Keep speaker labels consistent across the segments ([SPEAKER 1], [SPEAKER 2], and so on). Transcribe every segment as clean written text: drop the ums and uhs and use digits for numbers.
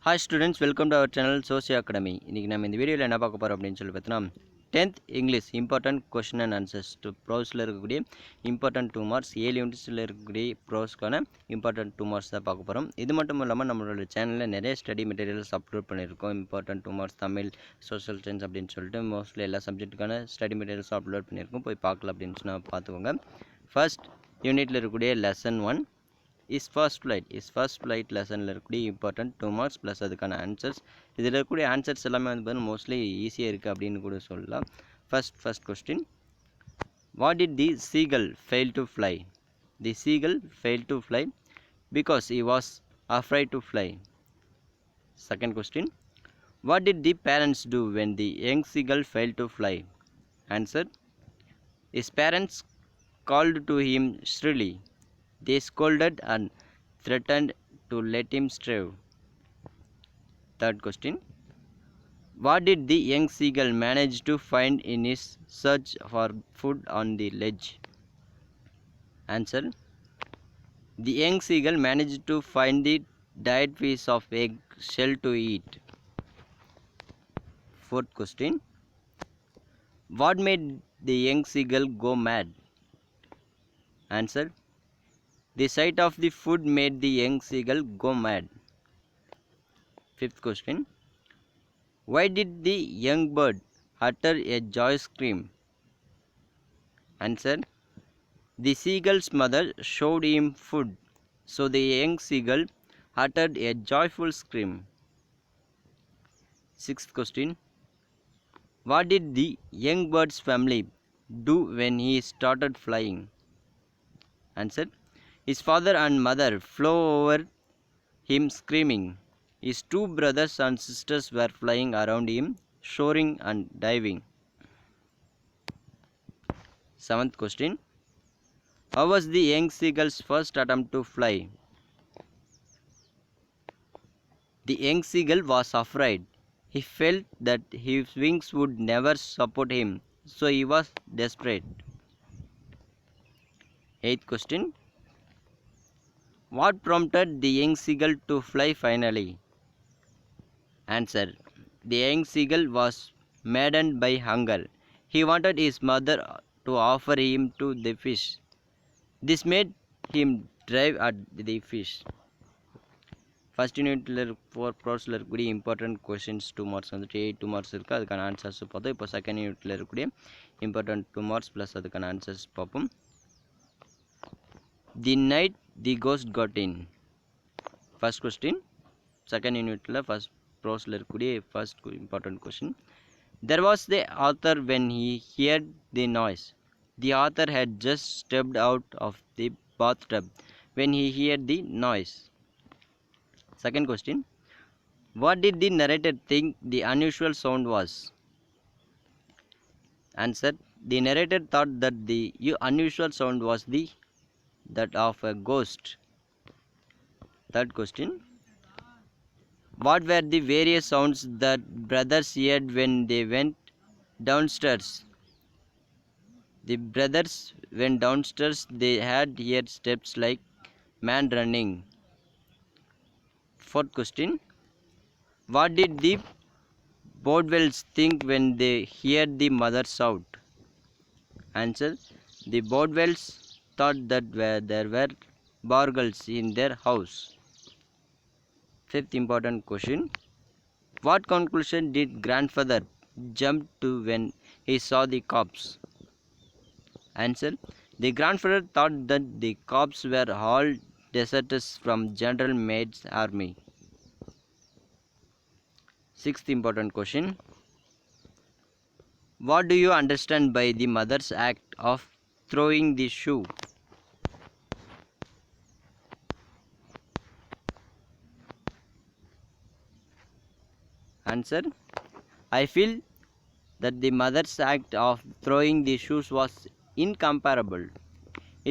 [SPEAKER 1] Hi students, welcome to our channel Socio Academy. இன்னைக்கு நம்ம இந்த வீடியோவில் என்ன பார்க்க போகிறோம் அப்படின்னு சொல்லி பார்த்தோன்னா 10th English important question and answers to ப்ரோஸில் இருக்கக்கூடிய இம்பார்ட்டன்ட் 2 மார்க்ஸ் 7 யூனிட்ஸில் இருக்கக்கூடிய ப்ரோஸ்க்கான இம்பார்ட்டன்ட் 2 மார்க்ஸ் தான் பார்க்க போகிறோம். இது மட்டும் இல்லாமல் நம்மளோட சேனலில் நிறைய ஸ்டடி மெட்டீரியல்ஸ் அப்லோட் பண்ணியிருக்கோம். Important 2 marks Tamil, social science அப்படின்னு சொல்லிட்டு மோஸ்ட்லி எல்லா சப்ஜெக்ட்டுக்கான ஸ்டடி மெட்டீரியல்ஸ் அப்லோட் பண்ணியிருக்கோம். போய் பார்க்கலாம் அப்படின்னு சொன்னால் பார்த்துக்கோங்க. ஃபர்ஸ்ட் யூனிட்டில் இருக்கக்கூடிய லெசன் 1 இஸ் ஃபர்ஸ்ட் ஃப்ளைட் லெசனில் இருக்கக்கூடிய இம்பார்ட்டன்ட் 2 மார்க்ஸ் ப்ளஸ் அதுக்கான ஆன்சர்ஸ். இதில் இருக்கக்கூடிய ஆன்சர்ஸ் எல்லாமே வந்து பார்த்தீங்கன்னா மோஸ்ட்லி ஈஸியாக இருக்குது அப்படின்னு கூட சொல்லலாம். First question, what did the seagull fail to fly? The seagull fail to fly because he was afraid to fly. Second question, what did the parents do when the young seagull failed to fly? Answer, his parents called to him shrilly. They scolded and threatened to let him starve. Third question, what did the young seagull manage to find in his search for food on the ledge? Answer, the young seagull managed to find the dead piece of egg shell to eat. Fourth question, what made the young seagull go mad? Answer, the sight of the food made the young seagull go mad. Fifth question, why did the young bird utter a joyous scream? Answer, the seagull's mother showed him food, so the young seagull uttered a joyful scream. Sixth question, what did the young bird's family do when he started flying? Answer, his father and mother flew over him screaming. His 2 brothers and sisters were flying around him, soaring and diving. Seventh question, how was the young seagull's first attempt to fly? The young seagull was afraid. He felt that his wings would never support him, so he was desperate. Eighth question, what prompted the young seagull to fly finally? Answer, the young seagull was maddened by hunger. He wanted his mother to offer him to the fish. This made him drive at the fish. First யூனிட்ல 4 ப்ரோஸில் இருக்கக்கூடிய important questions 2 marks வந்துட்டு 2 marks இருக்குது. அதுக்கான answers பார்த்தோம். இப்போ second யூனிட்ல இருக்கக்கூடிய important 2 marks plus அதுக்கான ஆன்சர்ஸ் பார்ப்போம். தி நைட் தி கோஸ்ட் காட் இன். ஃபர்ஸ்ட் கொஸ்டின், செகண்ட் யூனிட்டில் ஃபர்ஸ்ட் ப்ரோஸில் இருக்கக்கூடிய first important question. There was the author when he heard the noise. The author had just stepped out of the bathtub when he heard the noise. Second question, what did the narrator think the unusual sound was? Answer, the narrator thought that the unusual sound was that of a ghost. Third question, what were the various sounds that brothers heard when they went downstairs? The brothers went downstairs. They had heard steps like man running. Fourth question, what did the Bodwells think when they heard the mother shout? Answer, the Bodwells thought that there were burglars in their house. Fifth important question, what conclusion did grandfather jump to when he saw the cops? Answer, the grandfather thought that the cops were all deserters from General Meade's army. Sixth important question, what do you understand by the mother's act of throwing the shoe? Answer, I feel that the mother's act of throwing the shoes was incomparable.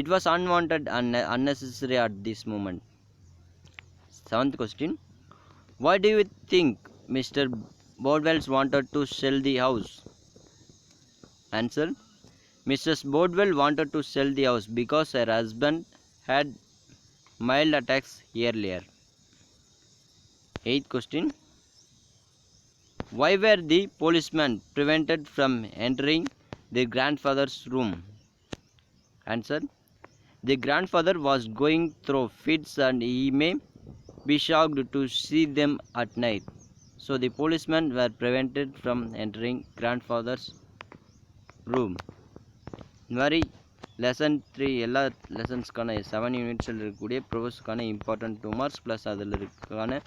[SPEAKER 1] It was unwanted and unnecessary at this moment. Seventh question, why do you think Mr. Bodwells wanted to sell the house? Answer, Mrs. Bodwell wanted to sell the house because her husband had mild attacks earlier. Eighth question. Why were the policemen prevented from entering their grandfather's room? Answer. The grandfather was going through fits and he may be shocked to see them at night. So the policemen were prevented from entering grandfather's room. இந்த மாதிரி lesson 3 எல்லா லெசன்ஸ்க்கான 7 யூனிட்ஸில் இருக்கக்கூடிய ப்ரோஸ்க்கான important 2 marks plus அதில் இருக்கான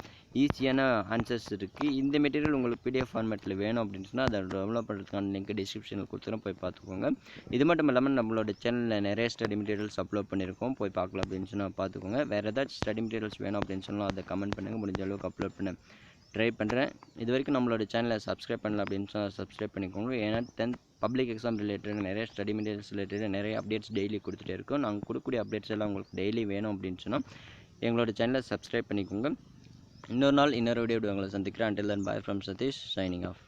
[SPEAKER 1] ஈஸியான answers இருக்குது. இந்த material உங்களுக்கு பிடிஎஃப் ஃபார்மேட்டில் வேணும் அப்படின்னு சொன்னால் அதை டெவலப் பண்ணுறதுக்கான லிங்க் டிஸ்கிரிப்ஷனில் கொடுத்துரும், போய் பார்த்துக்கோங்க. இது மட்டும் இல்லாமல் நம்மளோட சேனலில் நிறைய ஸ்டடி மெட்டீரியல்ஸ் அப்லோட் பண்ணியிருக்கோம், போய் பார்க்கலாம் அப்படின்னு சொன்னால் பார்த்துக்கோங்க. வேறு ஏதாச்சும் ஸ்டடி மெட்டீரியல்ஸ் வேணும் அப்படின்னு சொன்னால் அதை கமெண்ட் பண்ணுங்கள், முடிஞ்ச அளவுக்கு அப்லோட் பண்ண ட்ரை பண்ணுறேன். இது வரைக்கும் நம்மளோட சேனலை சப்ஸ்கிரைப் பண்ணல அப்படின்னு சொன்னால் சப்ஸ்கிரைப் பண்ணிக்கோங்க. ஏன்னா 10th பப்ளிக் எக்ஸாம் ரிலேட்டட் நிறைய ஸ்டடி மெட்டீரியல்ஸ் ரிலேட்டட் நிறைய அப்டேட்ஸ் டெய்லி கொடுத்துட்டே இருக்கும். நாங்கள் கொடுக்கக்கூடிய அப்டேட்ஸ் எல்லாம் உங்களுக்கு டெய்லி வேணும் அப்படின்னு சொன்னால் எங்களோட சேனலை சப்ஸ்கிரைப் பண்ணிக்கோங்க. இன்னொரு நாள் இன்னொரு வீடியோ உங்களை சந்திக்கிறேன். until then bye from Satish signing off.